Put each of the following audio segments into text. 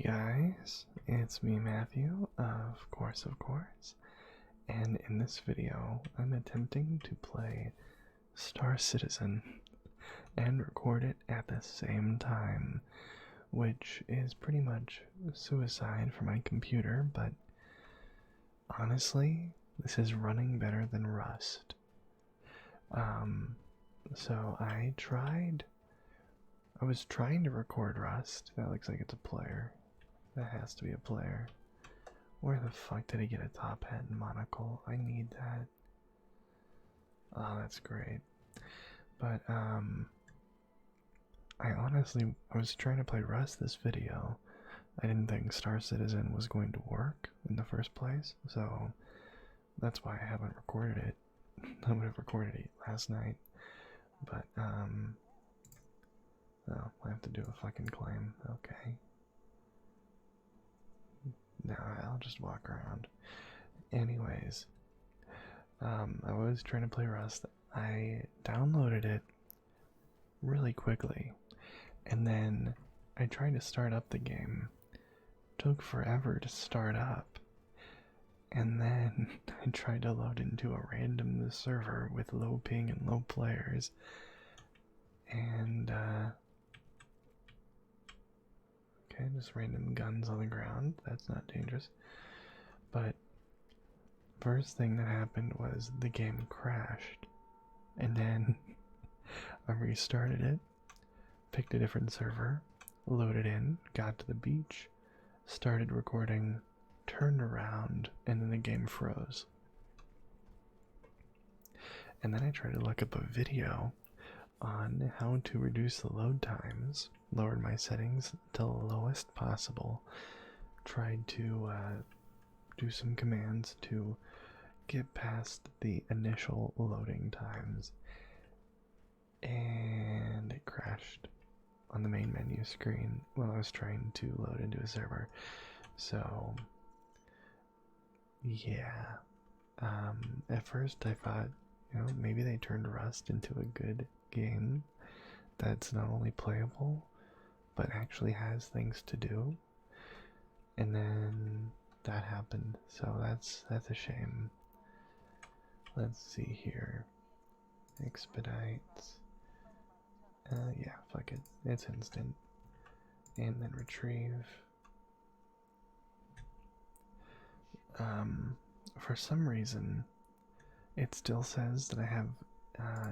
guys, it's me Matthew, of course, and in this video I'm attempting to play Star Citizen and record it at the same time, which is pretty much suicide for my computer, but honestly, this is running better than Rust. So I was trying to record Rust. That looks like it's a player. That has to be a player. Where the fuck did he get a top hat and monocle? I need that. Oh, that's great. But, I was trying to play Rust this video. I didn't think Star Citizen was going to work in the first place, so that's why I haven't recorded it. I would have recorded it last night. But, oh, I have to do a fucking claim. Okay. No, I'll just walk around. Anyways, I was trying to play Rust. I downloaded it really quickly, and then I tried to start up the game. It took forever to start up, and then I tried to load into a random server with low ping and low players, and okay, just random guns on the ground. That's not dangerous. But first thing that happened was the game crashed. And then I restarted it, picked a different server, loaded in, got to the beach, started recording, turned around, and then the game froze. And then I tried to look up a video on how to reduce the load times, lowered my settings to the lowest possible, tried to do some commands to get past the initial loading times, and it crashed on the main menu screen while I was trying to load into a server. So yeah, at first I thought, maybe they turned Rust into a good game that's not only playable but actually has things to do, and then that happened, so that's a shame. Let's see here. Expedite. Yeah, fuck it. It's instant. And then retrieve. For some reason, it still says that I have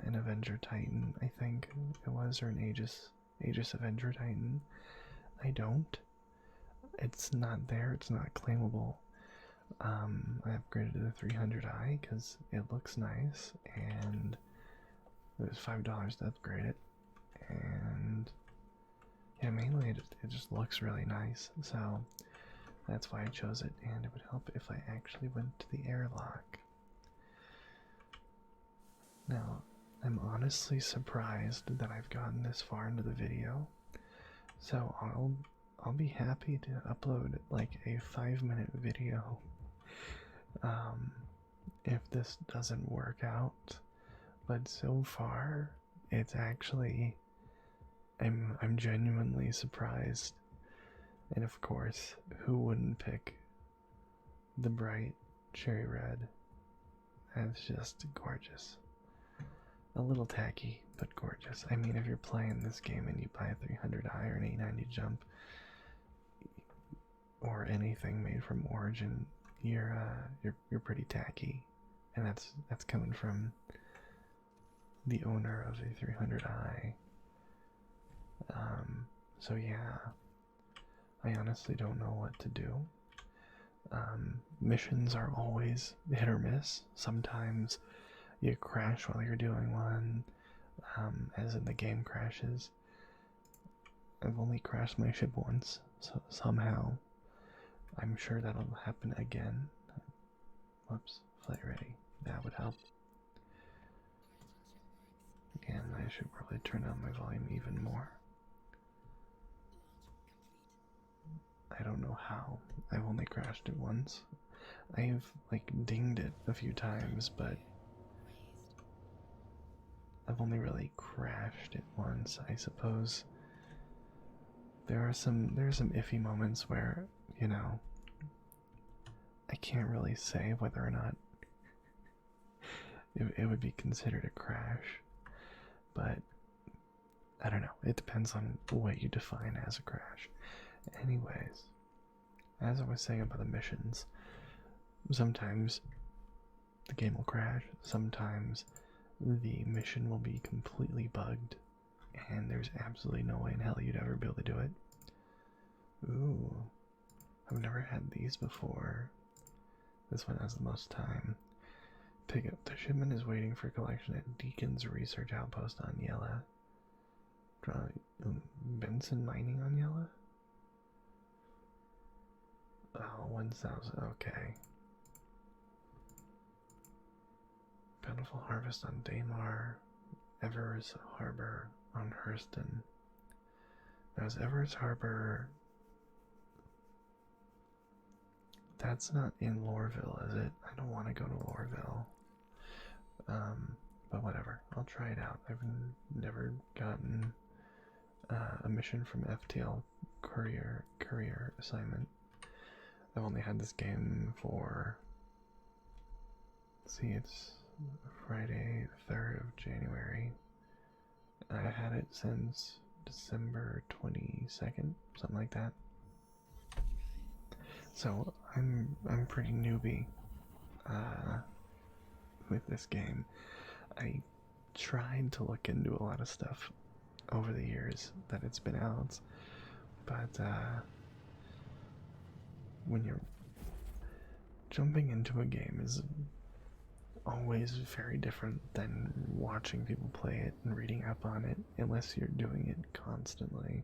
an Avenger Titan, I think it was, or an Aegis Avenger Titan. I don't. It's not there, it's not claimable. I upgraded to the 300i because it looks nice, and it was $5 to upgrade it, and yeah, mainly it just looks really nice, so that's why I chose it, and it would help if I actually went to the airlock. Now, I'm honestly surprised that I've gotten this far into the video, so I'll be happy to upload like a 5-minute video if this doesn't work out, but so far it's actually, I'm genuinely surprised. And of course, who wouldn't pick the bright cherry red? That's just gorgeous. A little tacky, but gorgeous. I mean, if you're playing this game and you buy a 300i or an 890 jump, or anything made from Origin, you're pretty tacky, and that's coming from the owner of a 300i. So yeah, I honestly don't know what to do. Missions are always hit or miss. Sometimes you crash while you're doing one, as in the game crashes. I've only crashed my ship once, so somehow I'm sure that'll happen again. Whoops, flight ready. That would help. And I should probably turn down my volume even more. I don't know how. I've only crashed it once. I've like dinged it a few times, but I've only really crashed it once. I suppose there are some iffy moments where, you know, I can't really say whether or not it would be considered a crash, but I don't know. It depends on what you define as a crash. Anyways, as I was saying about the missions, sometimes the game will crash, sometimes the mission will be completely bugged, and there's absolutely no way in hell you'd ever be able to do it. Ooh, I've never had these before. This one has the most time. Pick up. The shipment is waiting for collection at Deacon's Research Outpost on Yella. Benson Mining on Yella? Oh, 1,000. Okay. Bountiful Harvest on Daymar. Evers Harbor on Hurston. Now, is Evers Harbor... That's not in Loreville, is it? I don't want to go to Loreville. But whatever. I'll try it out. I've never gotten a mission from FTL courier assignment. I've only had this game for... Let's see, it's Friday, the 3rd of January. I had it since December 22nd, something like that. So I'm pretty newbie with this game. I tried to look into a lot of stuff over the years that it's been out, but when you're jumping into a game is always very different than watching people play it and reading up on it, unless you're doing it constantly.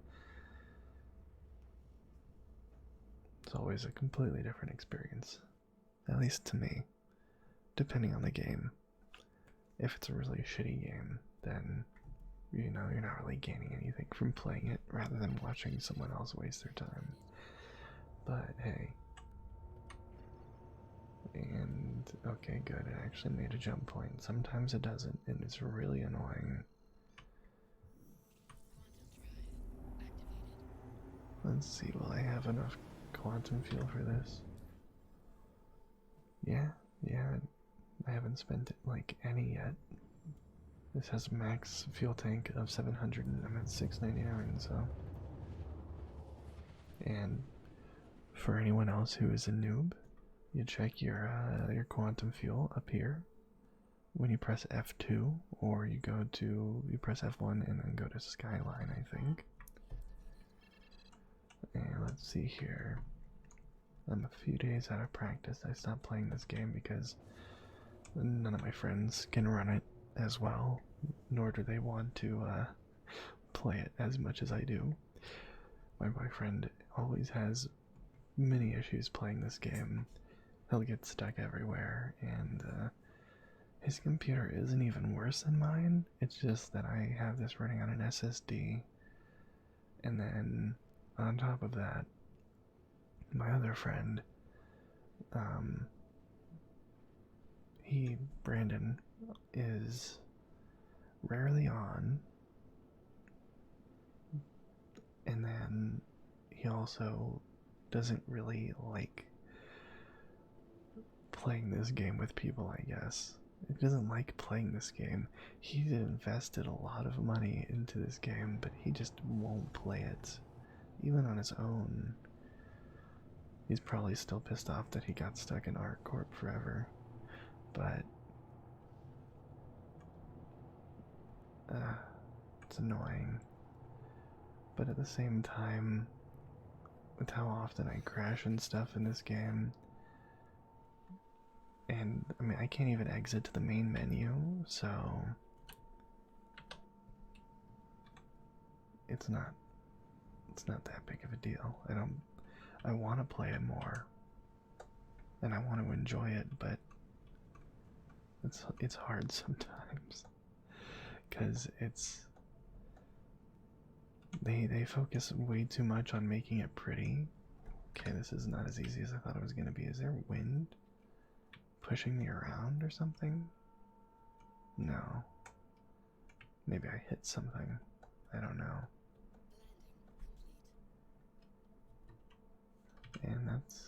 It's always a completely different experience, at least to me, depending on the game. If it's a really shitty game, then, you know, you're not really gaining anything from playing it rather than watching someone else waste their time. But hey. And, okay, good, it actually made a jump point. Sometimes it doesn't, and it's really annoying. Let's see, will I have enough quantum fuel for this? Yeah, I haven't spent like any yet. This has max fuel tank of 700 and I'm at 699, so. And for anyone else who is a noob, you check your quantum fuel up here when you press F2, or you press F1 and then go to Skyline, I think. And let's see here. I'm a few days out of practice. I stopped playing this game because none of my friends can run it as well, nor do they want to play it as much as I do. My boyfriend always has many issues playing this game. He'll get stuck everywhere, and his computer isn't even worse than mine. It's just that I have this running on an SSD, and then on top of that, my other friend, Brandon, is rarely on, and then he also doesn't really like playing this game with people, I guess. He doesn't like playing this game. He's invested a lot of money into this game, but he just won't play it, even on his own. He's probably still pissed off that he got stuck in ArcCorp forever, but it's annoying. But at the same time, with how often I crash and stuff in this game, and I mean I can't even exit to the main menu, so it's not that big of a deal. I want to play it more, and I want to enjoy it, but it's hard sometimes, because they focus way too much on making it pretty. Okay, this is not as easy as I thought it was going to be. Is there wind pushing me around or something? No. Maybe I hit something. I don't know. And that's...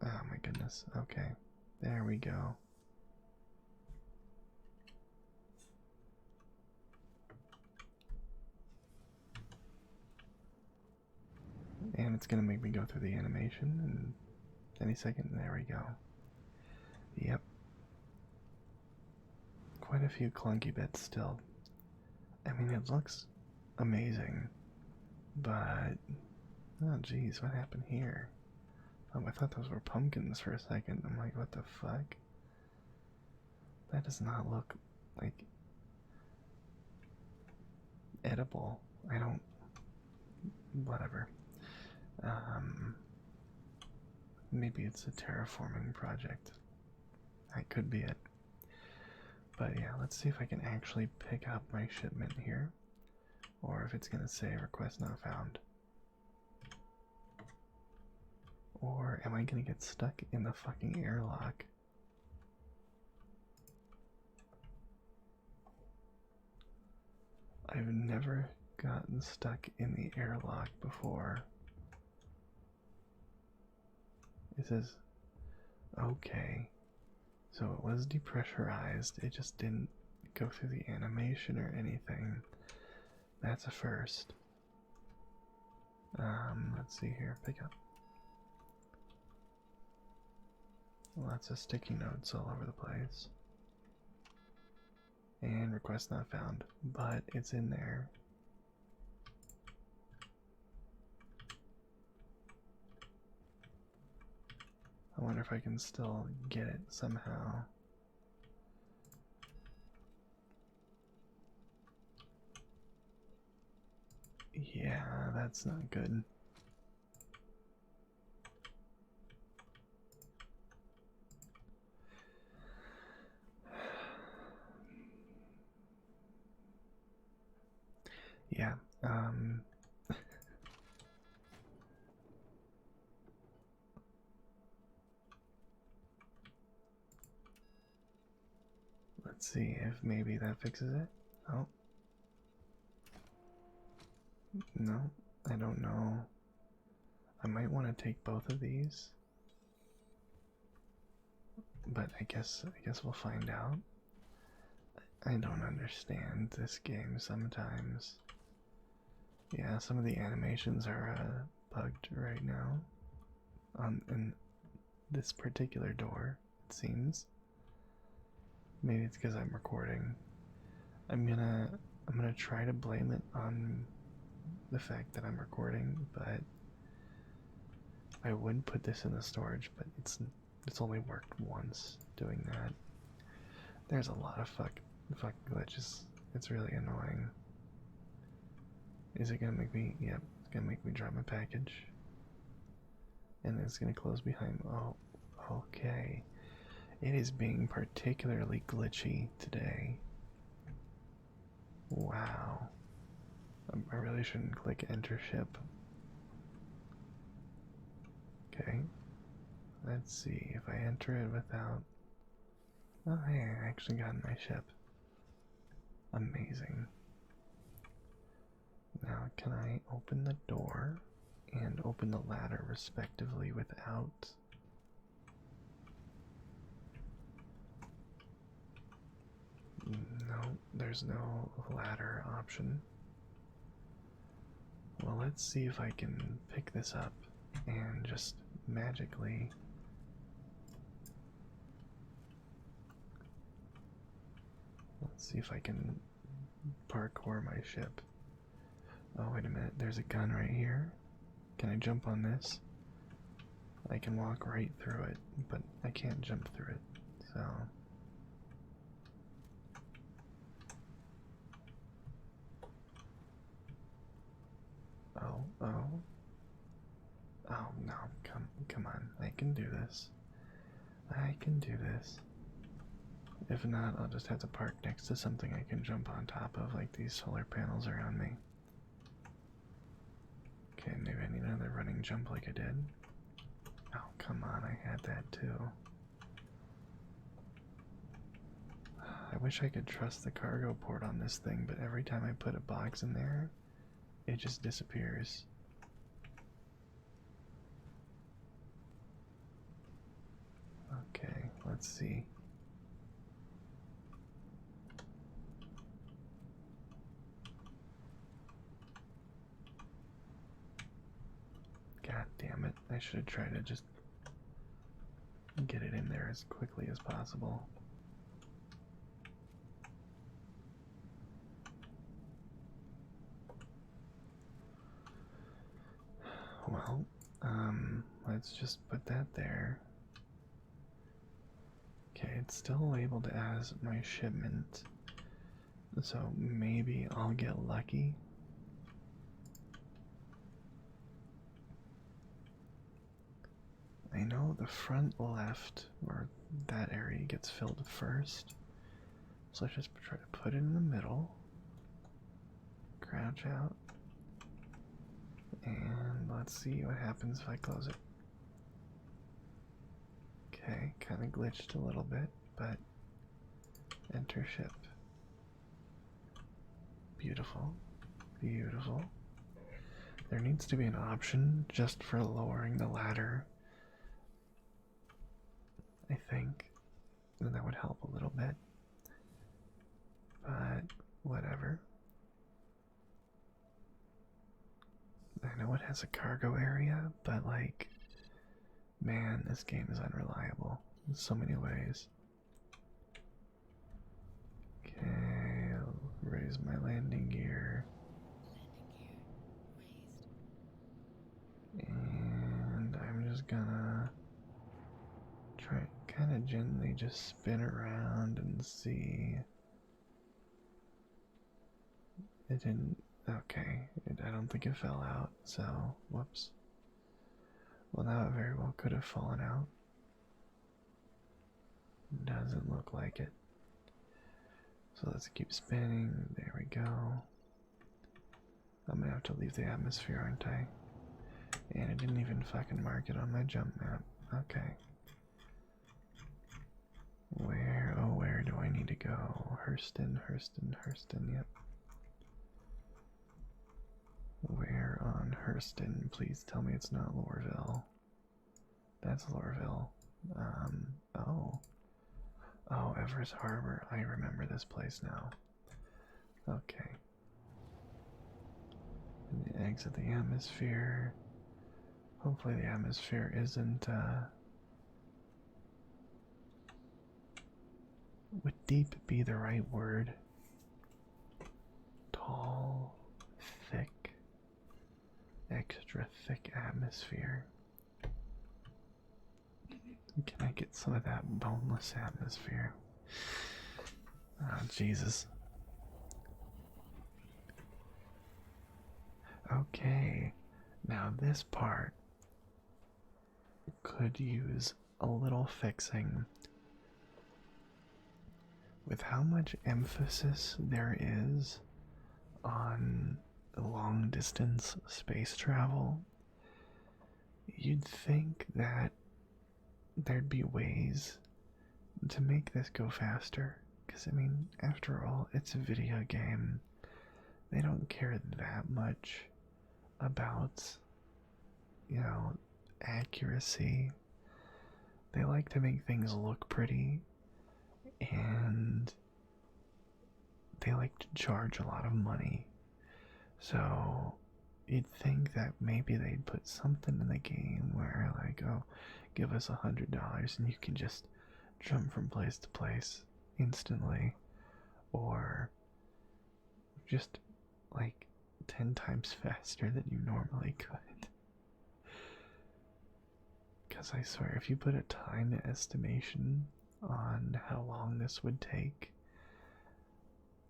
Oh my goodness. Okay. There we go. And it's gonna make me go through the animation and any second. There we go. Yep. Quite a few clunky bits still. I mean, it looks amazing, but oh geez, what happened here? Oh, I thought those were pumpkins for a second. I'm like, what the fuck? That does not look like edible. I don't. Whatever. Maybe it's a terraforming project. That could be it. But yeah, let's see if I can actually pick up my shipment here. Or if it's gonna say request not found. Or am I gonna get stuck in the fucking airlock? I've never gotten stuck in the airlock before. It says, okay. So it was depressurized, it just didn't go through the animation or anything. That's a first. Let's see here, pick up. Lots of sticky notes all over the place. And request not found, but it's in there. I wonder if I can still get it somehow. Yeah, that's not good. Yeah, let's see if maybe that fixes it. Oh. No, I don't know. I might want to take both of these. But I guess we'll find out. I don't understand this game sometimes. Yeah, some of the animations are bugged right now. In this particular door, it seems. Maybe it's because I'm recording. I'm gonna try to blame it on the fact that I'm recording, but I would put this in the storage, but it's only worked once doing that. There's a lot of fucking glitches. It's really annoying. Is it gonna make me? Yep, it's gonna make me drop my package. And it's gonna close behind. Oh, okay. It is being particularly glitchy today. Wow. I really shouldn't click enter ship. Okay. Let's see if I enter it without. Oh, hey, I actually got my ship. Amazing. Now, can I open the door and open the ladder respectively without? No, there's no ladder option. Well, let's see if I can pick this up and just magically. Let's see if I can parkour my ship. Oh, wait a minute, there's a gun right here. Can I jump on this? I can walk right through it, but I can't jump through it, so. Oh. Oh no, come on, I can do this. I can do this. If not, I'll just have to park next to something I can jump on top of, like these solar panels around me. Okay, maybe I need another running jump like I did. Oh, come on, I had that too. I wish I could trust the cargo port on this thing, but every time I put a box in there, it just disappears. Okay, let's see. God damn it, I should have tried to just get it in there as quickly as possible. Well, let's just put that there. Okay, it's still labeled as my shipment, so maybe I'll get lucky. I know the front left, or that area, gets filled first, so let's just try to put it in the middle, crouch out, and let's see what happens if I close it. Okay, kind of glitched a little bit, but enter ship. Beautiful, beautiful. There needs to be an option just for lowering the ladder, I think, and that would help a little bit, but whatever. I know it has a cargo area, but like, man, this game is unreliable in so many ways. Okay, I'll raise my landing gear. And I'm just gonna try kind of gently just spin around and see. It didn't. Okay, I don't think it fell out, so whoops. Well, now it very well could have fallen out. Doesn't look like it. So let's keep spinning. There we go. I'm gonna have to leave the atmosphere, aren't I? And it didn't even fucking mark it on my jump map. Okay. Where do I need to go? Hurston, yep. Where on Hurston? Please tell me it's not Lorville. That's Lorville. Oh. Oh, Everest Harbor. I remember this place now. Okay. And exit the atmosphere. Hopefully the atmosphere isn't, would deep be the right word? Tall, thick, extra thick atmosphere. Can I get some of that boneless atmosphere? Oh, Jesus. Okay, now this part could use a little fixing. With how much emphasis there is on long distance space travel, you'd think that there'd be ways to make this go faster. Because, I mean, after all, it's a video game. They don't care that much about, you know, accuracy. They like to make things look pretty, and they like to charge a lot of money. So you'd think that maybe they'd put something in the game where, like, oh, give us $100 and you can just jump from place to place instantly, or just like 10 times faster than you normally could. Because I swear, if you put a time estimation on how long this would take,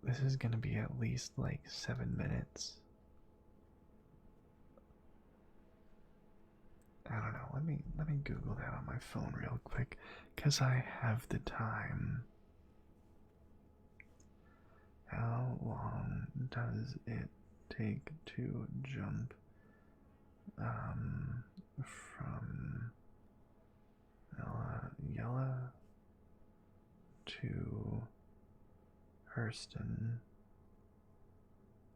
this is gonna be at least like 7 minutes. I don't know, let me Google that on my phone real quick, because I have the time. How long does it take to jump from Yella to Hurston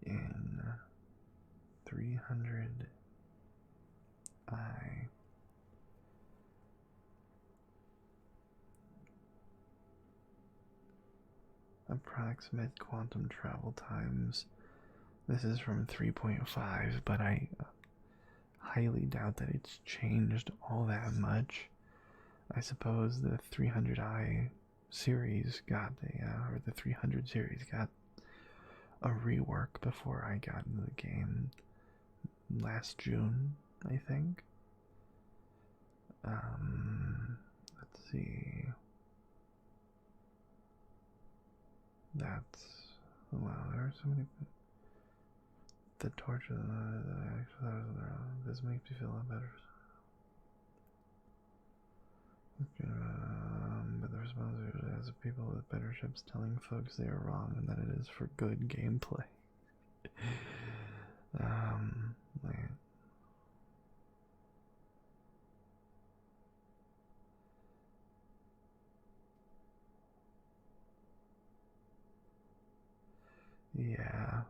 in 300 I. Approximate quantum travel times. This is from 3.5, but I highly doubt that it's changed all that much. I suppose the 300i series got or the 300 series got a rework before I got into the game last June, I think. Let's see. That's, wow, there are so many. The torture, this makes me feel a lot better. But the response is people with better ships telling folks they are wrong and that it is for good gameplay. Wait. Yeah.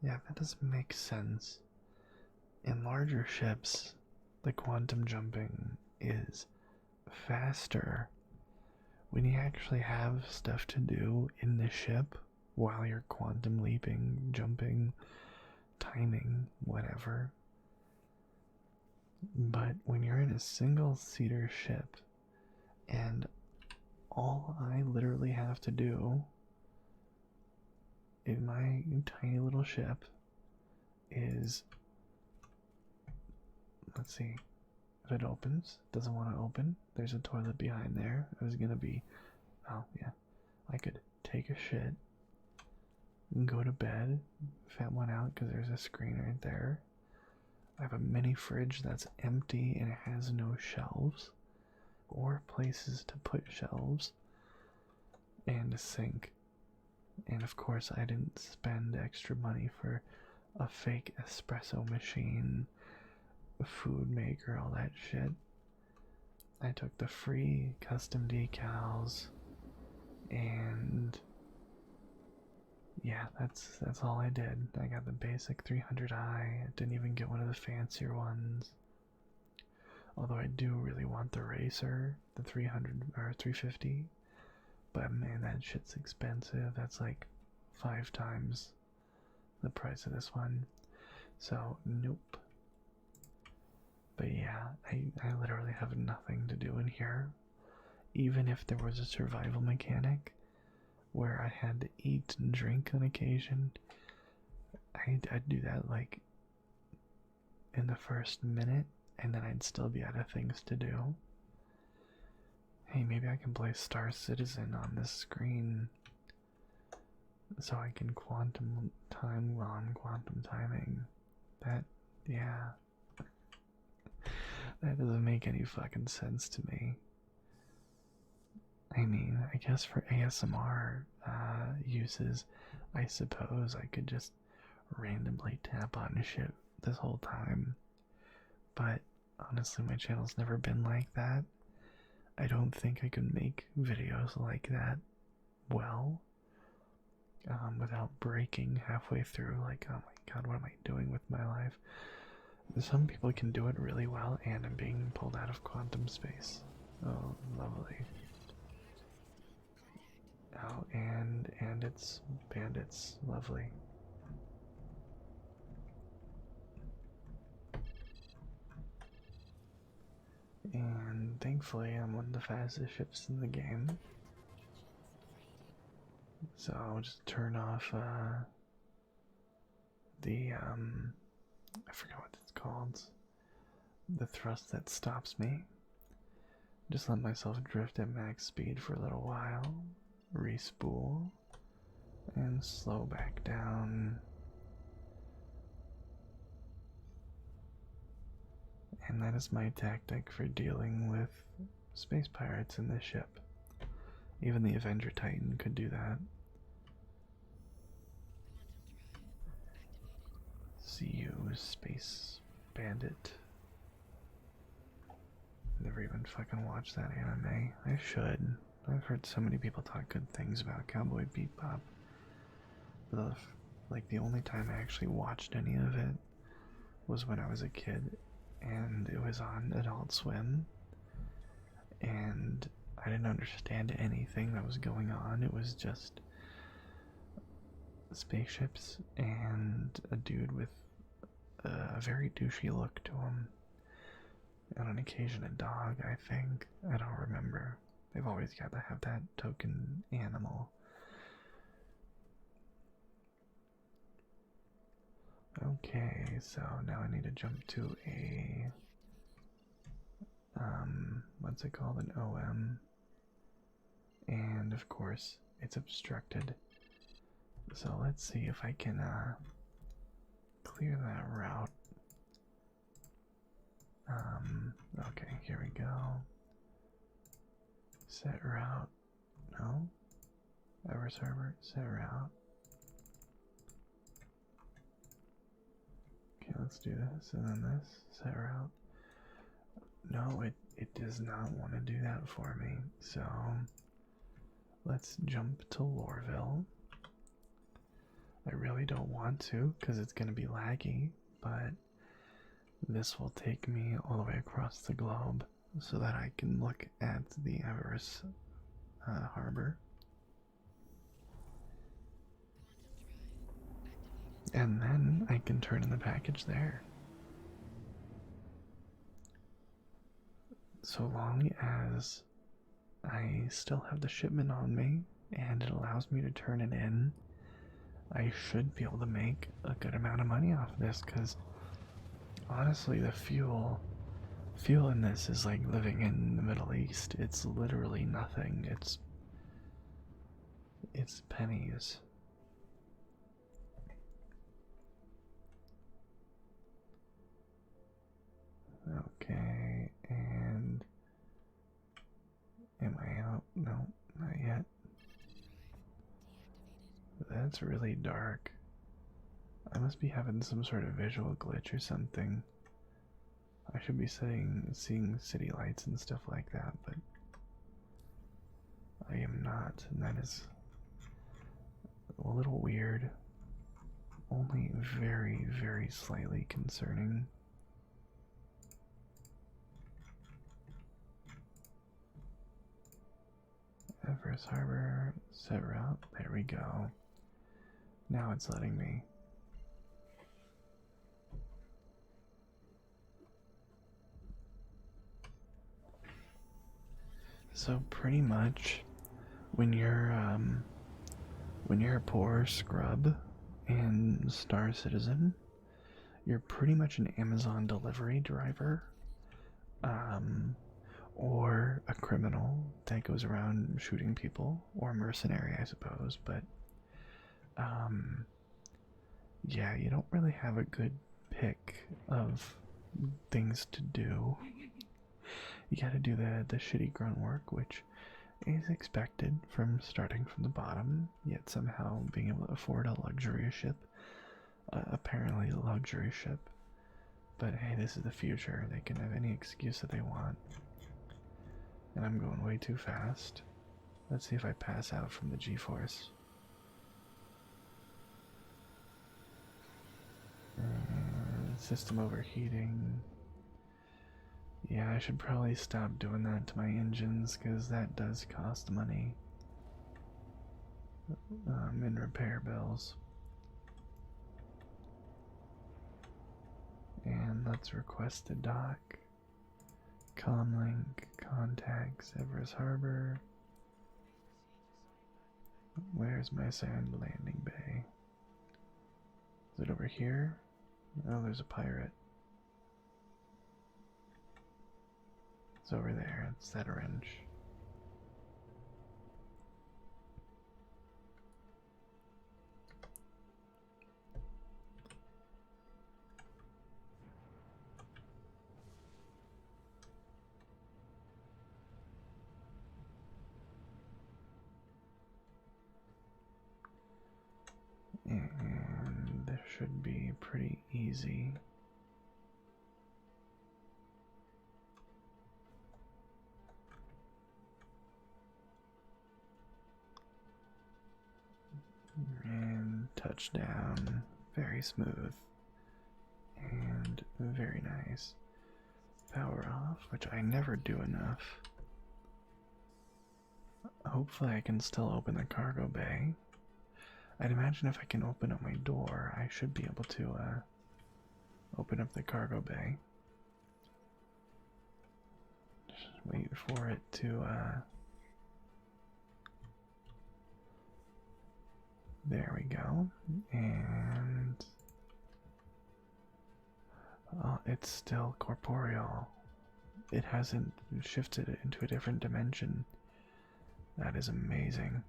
Yeah, that doesn't make sense. In larger ships, the quantum jumping is faster. When you actually have stuff to do in the ship while you're quantum leaping, jumping, timing, whatever. But when you're in a single-seater ship and all I literally have to do in my tiny little ship is, let's see, if it opens, doesn't want to open, there's a toilet behind there. It was gonna be, oh yeah, I could take a shit and go to bed, fat one out because there's a screen right there. I have a mini fridge that's empty and it has no shelves or places to put shelves, and a sink. And of course I didn't spend extra money for a fake espresso machine, a food maker, all that shit. I took the free custom decals, and yeah, that's all I did. I got the basic 300i. I didn't even get one of the fancier ones. Although I do really want the racer, the 300 or 350. But man, that shit's expensive. That's like 5 times the price of this one. So, nope. But yeah, I literally have nothing to do in here. Even if there was a survival mechanic where I had to eat and drink on occasion, I'd do that like in the first minute, and then I'd still be out of things to do. Hey, maybe I can play Star Citizen on this screen so I can quantum time while I'm quantum timing. That, yeah. That doesn't make any fucking sense to me. I mean, I guess for ASMR uses, I suppose I could just randomly tap on shit this whole time. But honestly, my channel's never been like that. I don't think I could make videos like that well without breaking halfway through, like, oh my god, what am I doing with my life? Some people can do it really well, and I'm being pulled out of quantum space. Oh, lovely. Oh, and it's bandits. Lovely. And thankfully, I'm one of the fastest ships in the game. So I'll just turn off the I forgot what it's called. The thrust that stops me. Just let myself drift at max speed for a little while, respool, and slow back down. And that is my tactic for dealing with space pirates in this ship. Even the Avenger Titan could do that. See you, space bandit. Never even fucking watched that anime. I should. I've heard so many people talk good things about Cowboy Bebop. like the only time I actually watched any of it was when I was a kid, and it was on Adult Swim, and I didn't understand anything that was going on. It was just spaceships and a dude with a very douchey look to him. And on occasion a dog, I think. I don't remember. They've always got to have that token animal. Okay, so now I need to jump to a what's it called? An OM. And of course it's obstructed. So let's see if I can clear that route. Okay, here we go. Set route. No. Everest Harbor, set route. Okay, let's do this, and then this, set route. No, it does not want to do that for me, so let's jump to Lorville. I really don't want to, because it's going to be laggy, but this will take me all the way across the globe so that I can look at the Everest Harbor. And then I can turn in the package there. So long as I still have the shipment on me and it allows me to turn it in, I should be able to make a good amount of money off of this, because honestly the fuel in this is like living in the Middle East. It's literally nothing. It's pennies. Okay, and am I out? No, not yet. That's really dark. I must be having some sort of visual glitch or something. I should be seeing city lights and stuff like that, but I am not, and that is a little weird. Only very, very slightly concerning. Everest Harbor, set route, there we go. Now it's letting me. So pretty much when you're a poor scrub in Star Citizen, you're pretty much an Amazon delivery driver. Or a criminal that goes around shooting people, or a mercenary, I suppose, but yeah, you don't really have a good pick of things to do. You gotta do the shitty grunt work, which is expected from starting from the bottom, yet somehow being able to afford a luxury ship. Apparently a luxury ship. But hey, this is the future. They can have any excuse that they want. And I'm going way too fast. Let's see if I pass out from the G-force. System overheating. Yeah, I should probably stop doing that to my engines, because that does cost money. In repair bills. And let's request a dock. Comlink, contacts, Everest Harbor. Where's my sand landing bay? Is it over here? Oh, there's a pirate. It's over there. It's that wrench. And this should be pretty easy. And touchdown. Very smooth. And very nice. Power off, which I never do enough. Hopefully I can still open the cargo bay. I'd imagine if I can open up my door, I should be able to open up the cargo bay. Just wait for it to there we go. And oh, it's still corporeal. It hasn't shifted it into a different dimension. That is amazing.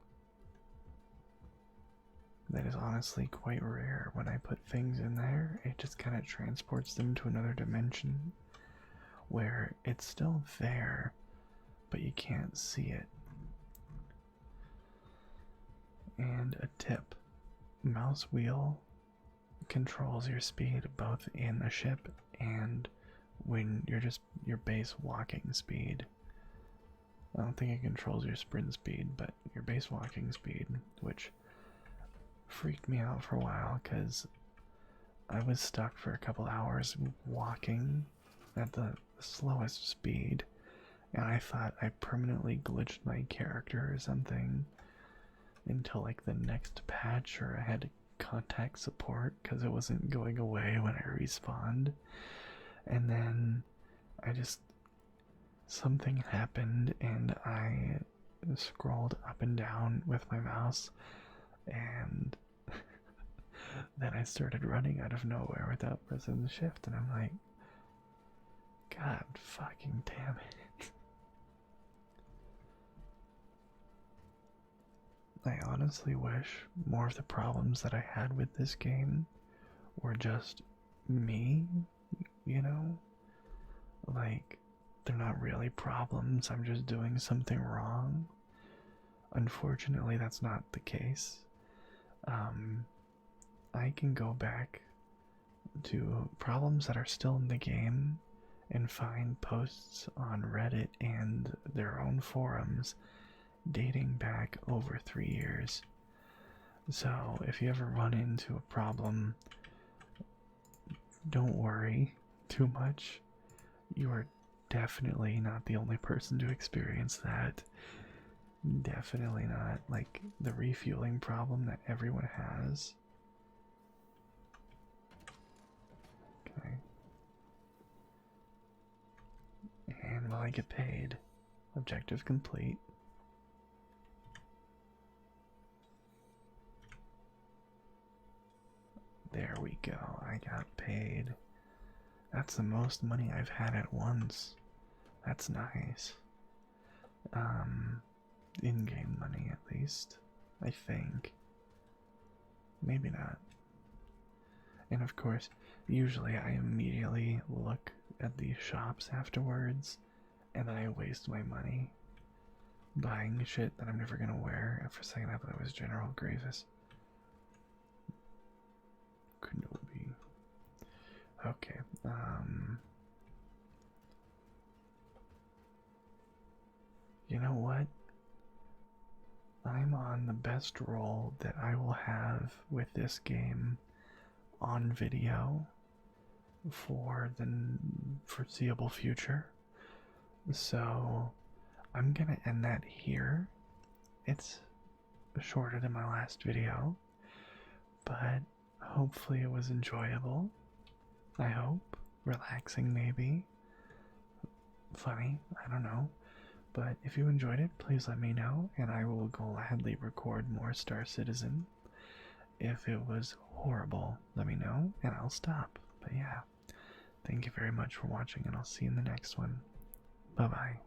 That is honestly quite rare. When I put things in there, it just kind of transports them to another dimension where it's still there, but you can't see it. And a tip. Mouse wheel controls your speed both in the ship and when you're just your base walking speed. I don't think it controls your sprint speed, but your base walking speed, which freaked me out for a while because I was stuck for a couple hours walking at the slowest speed, and I thought I permanently glitched my character or something until like the next patch, or I had to contact support because it wasn't going away when I respawned. And then something happened and I scrolled up and down with my mouse, and then I started running out of nowhere without pressing the shift, and I'm like, God fucking damn it. I honestly wish more of the problems that I had with this game were just me, you know? Like, they're not really problems, I'm just doing something wrong. Unfortunately, that's not the case. I can go back to problems that are still in the game and find posts on Reddit and their own forums dating back over 3 years. So if you ever run into a problem, don't worry too much. You are definitely not the only person to experience that. Definitely not like the refueling problem that everyone has. Okay. And will I get paid? Objective complete. There we go, I got paid. That's the most money I've had at once. That's nice. In-game money at least, I think. Maybe not. And of course, usually I immediately look at these shops afterwards, and then I waste my money buying shit that I'm never gonna wear. For a second I thought it was General Grievous. Kenobi. Okay, you know what? I'm on the best roll that I will have with this game on video for the foreseeable future. So I'm gonna end that here. It's shorter than my last video, but hopefully it was enjoyable. I hope. Relaxing maybe. Funny, I don't know. But if you enjoyed it, please let me know, and I will gladly record more Star Citizen. If it was horrible, let me know, and I'll stop. But yeah, thank you very much for watching, and I'll see you in the next one. Bye-bye.